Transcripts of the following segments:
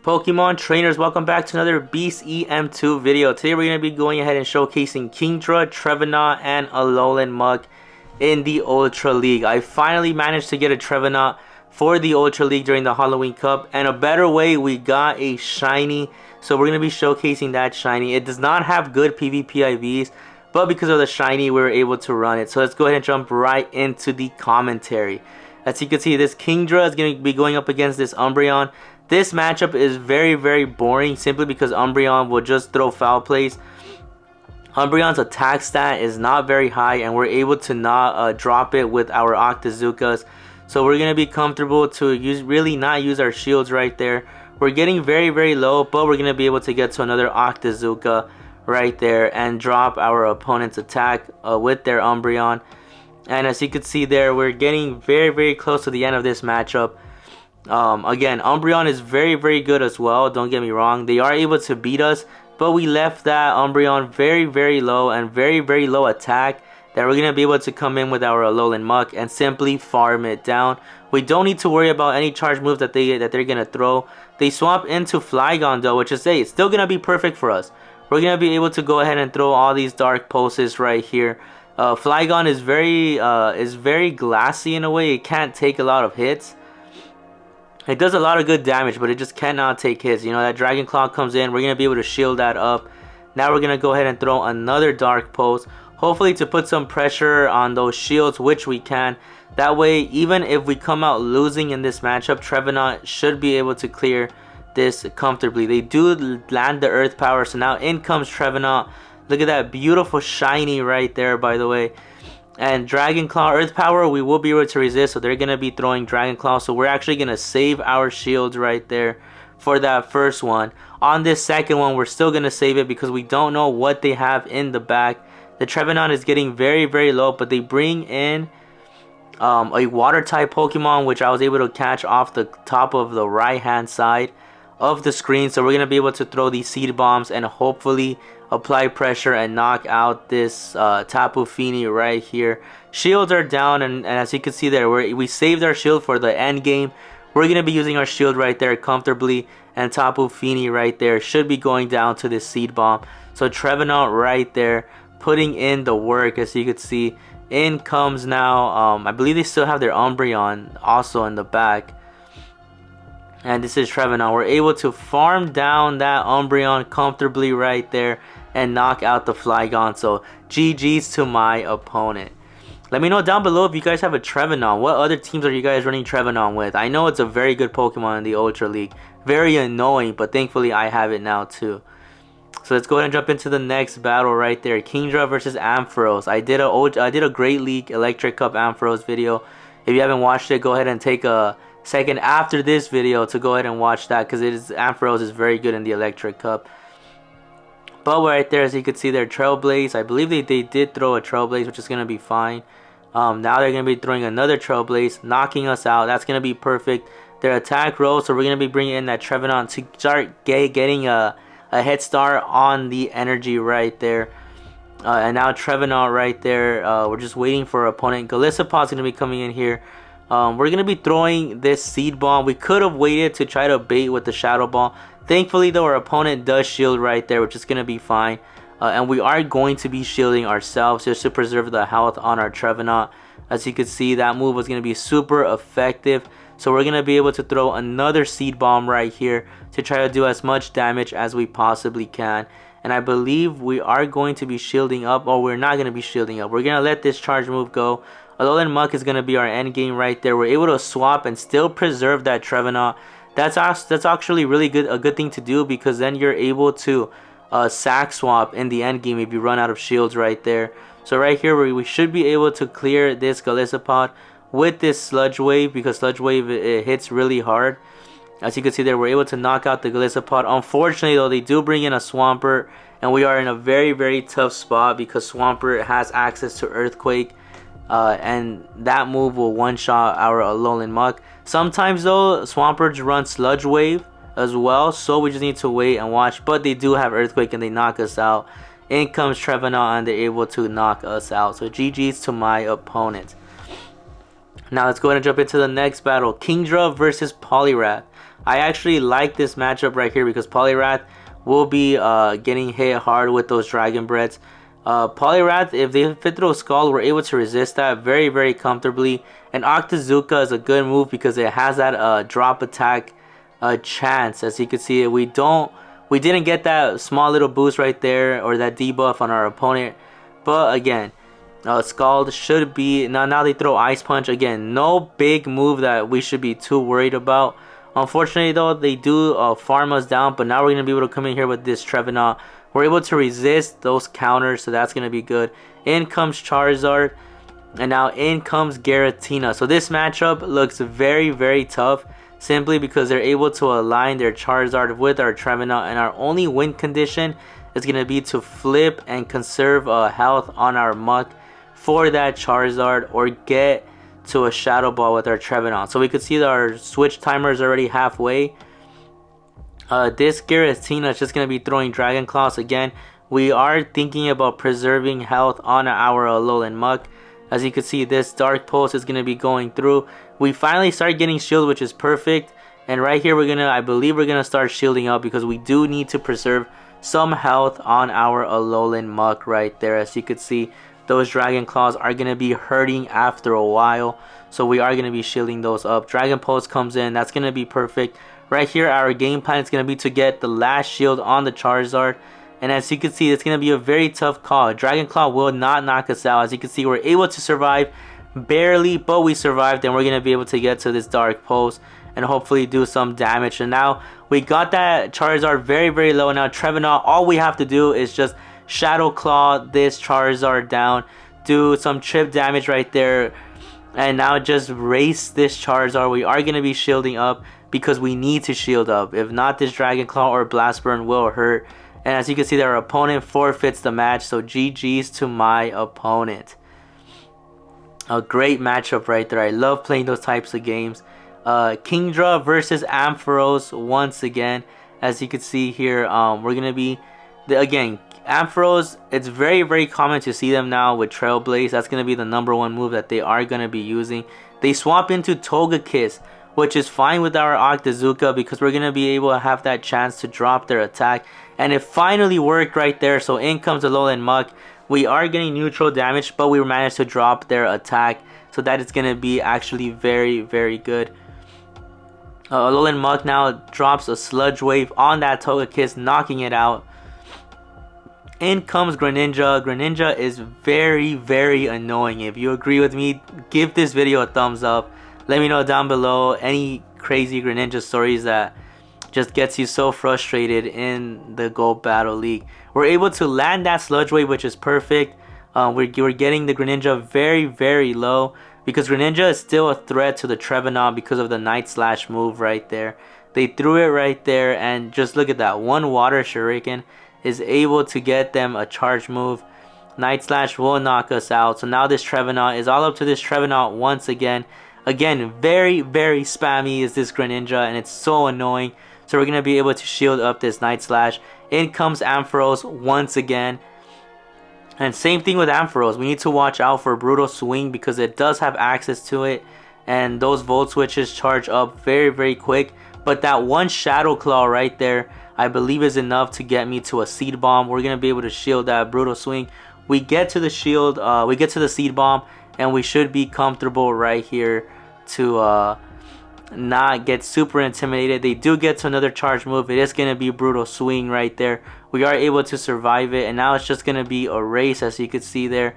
Pokemon trainers, welcome back to another Beast EM2 video. Today we're going to be going ahead and showcasing Kingdra, Trevenant, and Alolan Muk in the Ultra League. I finally managed to get a Trevenant for the Ultra League during the Halloween Cup, and a better way, we got a shiny. So we're going to be showcasing that shiny. It does not have good PvP IVs, but because of the shiny we were able to run it. So let's go ahead and jump right into the commentary. As you can see, this Kingdra is going to be going up against this Umbreon. This matchup is very boring simply because Umbreon will just throw foul plays. Umbreon's attack stat is not very high, and we're able to not drop it with our Octazookas. So we're going to be comfortable to really not use our shields right there. We're getting very low, but we're going to be able to get to another Octazooka right there and drop our opponent's attack with their Umbreon. And as you can see there, we're getting very close to the end of this matchup. Again, Umbreon is very good as well, don't get me wrong. They are able to beat us, but we left that Umbreon very low and very low attack that we're going to be able to come in with our Alolan Muk and simply farm it down. We don't need to worry about any charge moves that they're going to throw. They swap into Flygon though, which is it's still going to be perfect for us. We're going to be able to go ahead and throw all these dark pulses right here. Flygon is very glassy in a way. It can't take a lot of hits. It does a lot of good damage, but it just cannot take hits. You know, that Dragon Claw comes in, we're going to be able to shield that up. Now we're going to go ahead and throw another Dark Pulse, hopefully to put some pressure on those shields, which we can. That way, even if we come out losing in this matchup, Trevenant should be able to clear this comfortably. They do land the Earth Power, so now in comes Trevenant. Look at that beautiful shiny right there, by the way. And Dragon Claw, Earth Power, we will be able to resist, so they're going to be throwing Dragon Claw. So we're actually going to save our shields right there for that first one. On this second one, we're still going to save it because we don't know what they have in the back. The Trevenant is getting very low, but they bring in a Water-type Pokemon, which I was able to catch off the top of the right-hand side of the screen. So we're going to be able to throw these Seed Bombs and hopefully apply pressure and knock out this Tapu Fini right here. Shields are down, and as you can see there, we saved our shield for the end game. We're going to be using our shield right there comfortably, and Tapu Fini right there should be going down to this Seed Bomb. So Trevenant right there putting in the work. As you can see, in comes now, I believe they still have their Umbreon also in the back. And this is Trevenant. We're able to farm down that Umbreon comfortably right there and knock out the Flygon. So GG's to my opponent. Let me know down below if you guys have a Trevenant. What other teams are you guys running Trevenant with? I know it's a very good Pokemon in the Ultra League. Very annoying, but thankfully I have it now too. So let's go ahead and jump into the next battle right there. Kingdra versus Ampharos. I did a Great League Electric Cup Ampharos video. If you haven't watched it, go ahead and take a second after this video to go ahead and watch that, because Ampharos is very good in the Electric Cup. But right there, as you can see, their Trailblaze. I believe they did throw a Trailblaze, which is going to be fine. Now they're going to be throwing another Trailblaze, knocking us out. That's going to be perfect. Their attack rolls, so we're going to be bringing in that Trevenant to start getting a head start on the energy right there. And now Trevenant right there. We're just waiting for our opponent. Golisopod's going to be coming in here. We're going to be throwing this Seed Bomb. We could have waited to try to bait with the Shadow Ball. Thankfully though, our opponent does shield right there, which is going to be fine. And we are going to be shielding ourselves just to preserve the health on our Trevenant. As you can see, that move was going to be super effective. So we're going to be able to throw another Seed Bomb right here to try to do as much damage as we possibly can. And I believe we are going to be shielding up, or we're not going to be shielding up. We're going to let this charge move go. Alolan Muk is going to be our end game right there. We're able to swap and still preserve that Trevenant. That's actually really a good thing to do, because then you're able to sack swap in the end game if you run out of shields right there. So right here we should be able to clear this Golisopod with this Sludge Wave, because Sludge Wave it hits really hard. As you can see there, we're able to knock out the Golisopod. Unfortunately though, they do bring in a Swampert, and we are in a very tough spot because Swampert has access to Earthquake. And that move will one-shot our Alolan Muk. Sometimes though, Swamperts run Sludge Wave as well, so we just need to wait and watch. But they do have Earthquake and they knock us out. In comes Trevenant and they're able to knock us out. So GG's to my opponent. Now let's go ahead and jump into the next battle. Kingdra versus Poliwrath. I actually like this matchup right here because Poliwrath will be getting hit hard with those Dragon Breaths. Poliwrath, if they fit through a Scald, we're able to resist that very, very comfortably. And Octazooka is a good move because it has that drop attack chance. As you can see, we didn't get that small little boost right there or that debuff on our opponent. But again, Scald should be now they throw Ice Punch again. No big move that we should be too worried about. Unfortunately though, they do farm us down, but now we're gonna be able to come in here with this Trevenant. We're able to resist those counters, so that's gonna be good. In comes Charizard, and now in comes Giratina. So this matchup looks very, very tough, simply because they're able to align their Charizard with our Trevenant, and our only win condition is gonna be to flip and conserve health on our Muk for that Charizard, or get to a Shadow Ball with our Trevenant. So we could see that our switch timer is already halfway. This Giratina is just going to be throwing Dragon Claws again. We are thinking about preserving health on our Alolan Muk. As you can see, this Dark Pulse is going to be going through. We finally start getting shield, which is perfect. And right here, I believe we're going to start shielding up because we do need to preserve some health on our Alolan Muk right there. As you can see, those Dragon Claws are going to be hurting after a while. So we are going to be shielding those up. Dragon Pulse comes in. That's going to be perfect. Right here, our game plan is going to be to get the last shield on the Charizard. And as you can see, it's going to be a very tough call. Dragon Claw will not knock us out. As you can see, we're able to survive barely, but we survived. And we're going to be able to get to this Dark Pulse and hopefully do some damage. And now we got that Charizard very, very low. Now Trevenant, all we have to do is just Shadow Claw this Charizard down, do some chip damage right there, and now just race this Charizard. We are going to be shielding up because we need to shield up. If not, this Dragon Claw or Blast Burn will hurt. And as you can see, our opponent forfeits the match. So GG's to my opponent. A great matchup right there. I love playing those types of games. Kingdra versus Ampharos once again. As you can see here, we're going to be, again, Ampharos, it's very, very common to see them now with Trailblaze. That's going to be the #1 move that they are going to be using. They swap into Togekiss, which is fine with our Octazooka because we're going to be able to have that chance to drop their attack. And it finally worked right there. So in comes Alolan Muk. We are getting neutral damage, but we managed to drop their attack. So that is going to be actually very, very good. Alolan Muk now drops a Sludge Wave on that Togekiss, knocking it out. In comes Greninja. Greninja is very, very annoying. If you agree with me, give this video a thumbs up. Let me know down below any crazy Greninja stories that just gets you so frustrated in the Go Battle League. We're able to land that Sludge Wave, which is perfect. We're getting the Greninja very, very low because Greninja is still a threat to the Trevenant because of the Night Slash move right there. They threw it right there, and just look at that. One Water Shuriken is able to get them a charge move. Night Slash will knock us out. So now this Trevenant is all up to this Trevenant once again. Again, very, very spammy is this Greninja, and it's so annoying. So we're going to be able to shield up this Night Slash. In comes Ampharos once again. And same thing with Ampharos. We need to watch out for Brutal Swing because it does have access to it. And those Volt Switches charge up very, very quick. But that one Shadow Claw right there, I believe is enough to get me to a Seed Bomb. We're going to be able to shield that Brutal Swing. We get to the shield, we get to the Seed Bomb, and we should be comfortable right here to not get super intimidated. They do get to another charge move. It is going to be Brutal Swing right there. We are able to survive it, and now it's just going to be a race, as you can see there.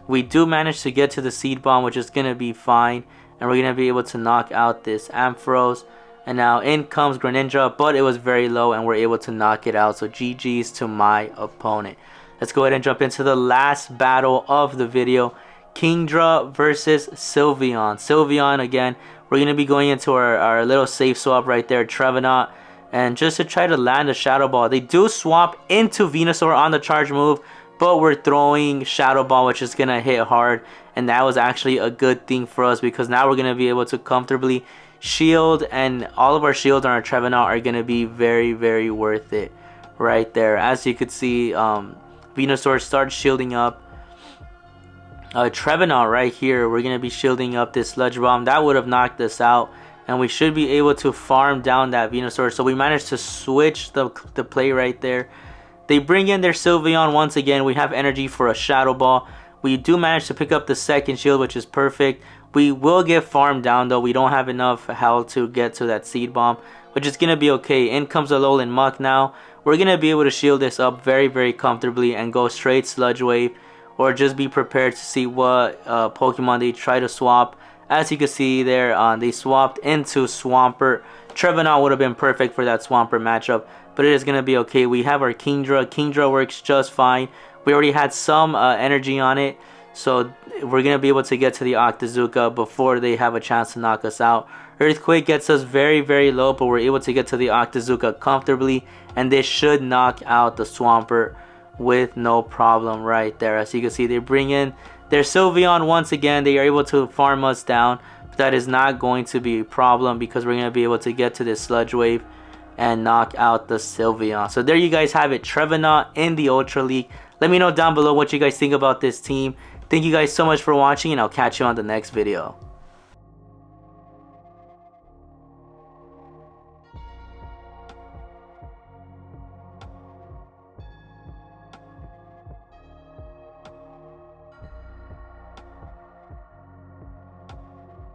We do manage to get to the Seed Bomb, which is going to be fine, and we're going to be able to knock out this Ampharos. And now in comes Greninja, but it was very low, and we're able to knock it out. So GG's to my opponent. Let's go ahead and jump into the last battle of the video. Kingdra versus Sylveon. Sylveon again. We're going to be going into our little safe swap right there, Trevenant. And just to try to land a Shadow Ball. They do swap into Venusaur on the charge move, but we're throwing Shadow Ball, which is going to hit hard. And that was actually a good thing for us because now we're going to be able to comfortably shield, and all of our shields on our Trevenant are going to be very, very worth it right there. As you could see, Venusaur starts shielding up. Trevenant right here, we're going to be shielding up this Sludge Bomb. That would have knocked us out. and we should be able to farm down that Venusaur. So we managed to switch the play right there. They bring in their Sylveon once again. We have energy for a Shadow Ball. We do manage to pick up the second shield, which is perfect. We will get farmed down though. We don't have enough health to get to that Seed Bomb, which is going to be okay. In comes Alolan Muk now. We're going to be able to shield this up very, very comfortably and go straight Sludge Wave, or just be prepared to see what Pokemon they try to swap. As you can see there, they swapped into Swampert. Trevenant would have been perfect for that Swampert matchup, but it is going to be okay. We have our Kingdra. Kingdra works just fine. We already had some energy on it, so we're going to be able to get to the Octazooka before they have a chance to knock us out. Earthquake gets us very, very low, but we're able to get to the Octazooka comfortably, and this should knock out the Swampert with no problem right there. As you can see, they bring in their Sylveon once again. They are able to farm us down, but that is not going to be a problem because we're going to be able to get to this Sludge Wave and knock out the Sylveon. So there you guys have it, Trevenant in the Ultra League. Let me know down below what you guys think about this team. Thank you guys so much for watching, and I'll catch you on the next video.